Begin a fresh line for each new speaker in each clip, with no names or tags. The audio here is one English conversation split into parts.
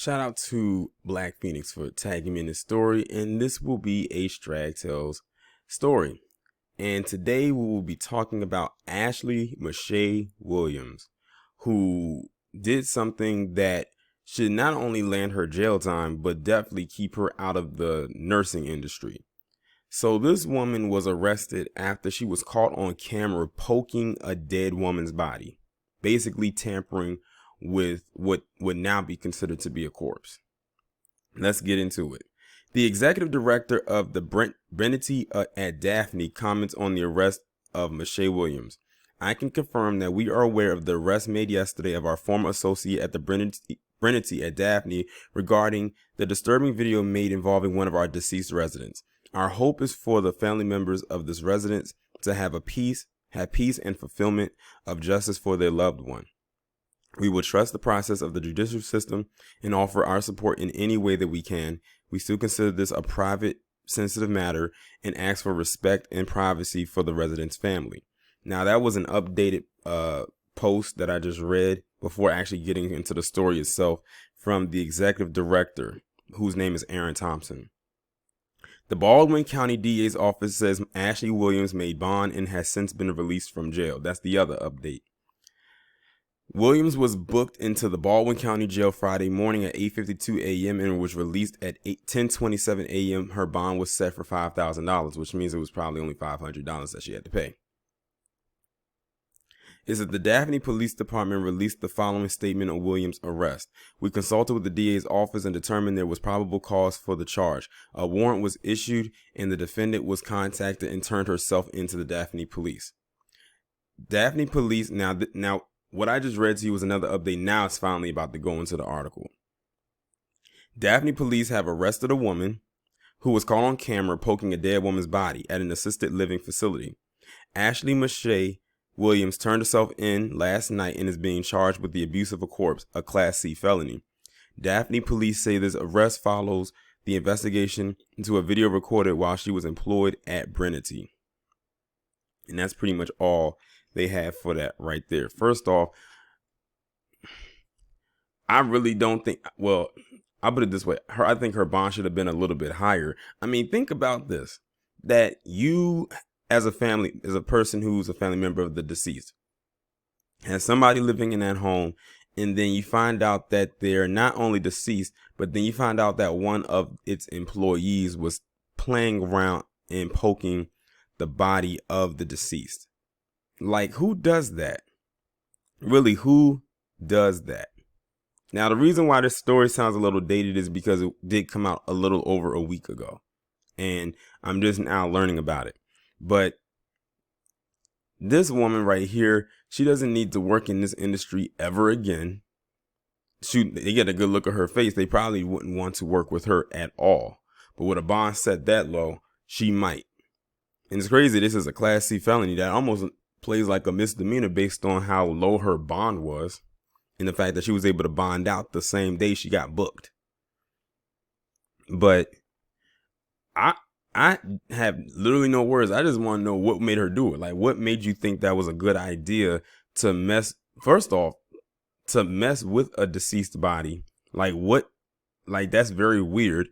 Shout out to Black Phoenix for tagging me in this story, and this will be a ggtales story. And today we will be talking about Ashley Mache Williams, who did something that should not only land her jail time, but definitely keep her out of the nursing industry. So this woman was arrested after she was caught on camera poking a dead woman's body, basically tampering with what would now be considered to be a corpse. Let's get into it. The executive director of the Brenity at Daphne comments on the arrest of Mache Williams. I can confirm that we are aware of the arrest made yesterday of our former associate at the Brenity at Daphne regarding the disturbing video made involving one of our deceased residents. Our hope is for the family members of this residence to have peace and fulfillment of justice for their loved one. We will trust the process of the judicial system and offer our support in any way that we can. We still consider this a private, sensitive matter and ask for respect and privacy for the resident's family. Now, that was an updated post that I just read before actually getting into the story itself from the executive director, whose name is Aaron Thompson. The Baldwin County DA's office says Ashley Williams made bond and has since been released from jail. That's the other update. Williams was booked into the Baldwin County Jail Friday morning at 8:52 a.m. and was released at 10:27 a.m. Her bond was set for $5,000, which means it was probably only $500 that she had to pay. It said the Daphne Police Department released the following statement on Williams' arrest. We consulted with the DA's office and determined there was probable cause for the charge. A warrant was issued and the defendant was contacted and turned herself into the Daphne Police. Daphne Police, now what I just read to you was another update. Now it's finally about to go into the article. Daphne Police have arrested a woman who was caught on camera poking a dead woman's body at an assisted living facility. Ashley Mache Williams turned herself in last night and is being charged with the abuse of a corpse, a Class C felony. Daphne Police say this arrest follows the investigation into a video recorded while she was employed at Brenity. And that's pretty much all they have for that right there. First off, I really don't think, well, I'll put it this way. I think her bond should have been a little bit higher. I mean, think about this, that you as a family, as a person who's a family member of the deceased, has somebody living in that home, and then you find out that they're not only deceased, but then you find out that one of its employees was playing around and poking the body of the deceased. Like, who does that? Really, who does that? Now, the reason why this story sounds a little dated is because it did come out a little over a week ago, and I'm just now learning about it. But this woman right here, she doesn't need to work in this industry ever again. Shoot, they get a good look at her face, they probably wouldn't want to work with her at all. But with a bond set that low, she might. And it's crazy, this is a Class C felony that almost plays like a misdemeanor based on how low her bond was and the fact that she was able to bond out the same day she got booked. But I have literally no words. I just want to know what made her do it. Like, what made you think that was a good idea to mess with a deceased body? Like, what? Like, that's very weird.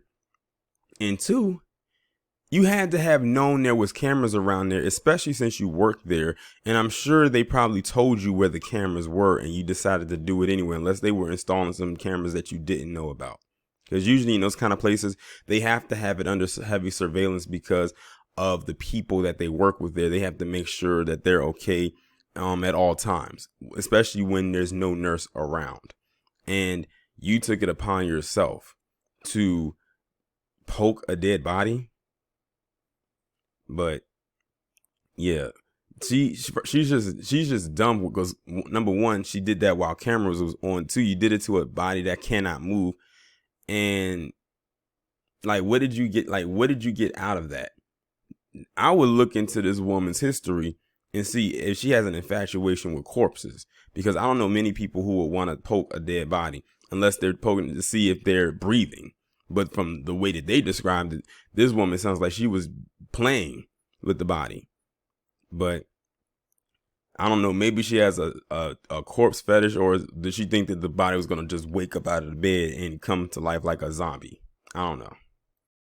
And two, you had to have known there was cameras around there, especially since you worked there. And I'm sure they probably told you where the cameras were and you decided to do it anyway, unless they were installing some cameras that you didn't know about. Because usually in those kind of places, they have to have it under heavy surveillance because of the people that they work with there. They have to make sure that they're okay at all times, especially when there's no nurse around. And you took it upon yourself to poke a dead body. But yeah, she's just dumb because, number one, she did that while cameras was on. Two, you did it to a body that cannot move. And like, what did you get? Like, what did you get out of that? I would look into this woman's history and see if she has an infatuation with corpses, because I don't know many people who would want to poke a dead body unless they're poking to see if they're breathing. But from the way that they described it, this woman sounds like she was playing with the body. But I don't know. Maybe she has a corpse fetish, or did she think that the body was gonna just wake up out of the bed and come to life like a zombie? I don't know.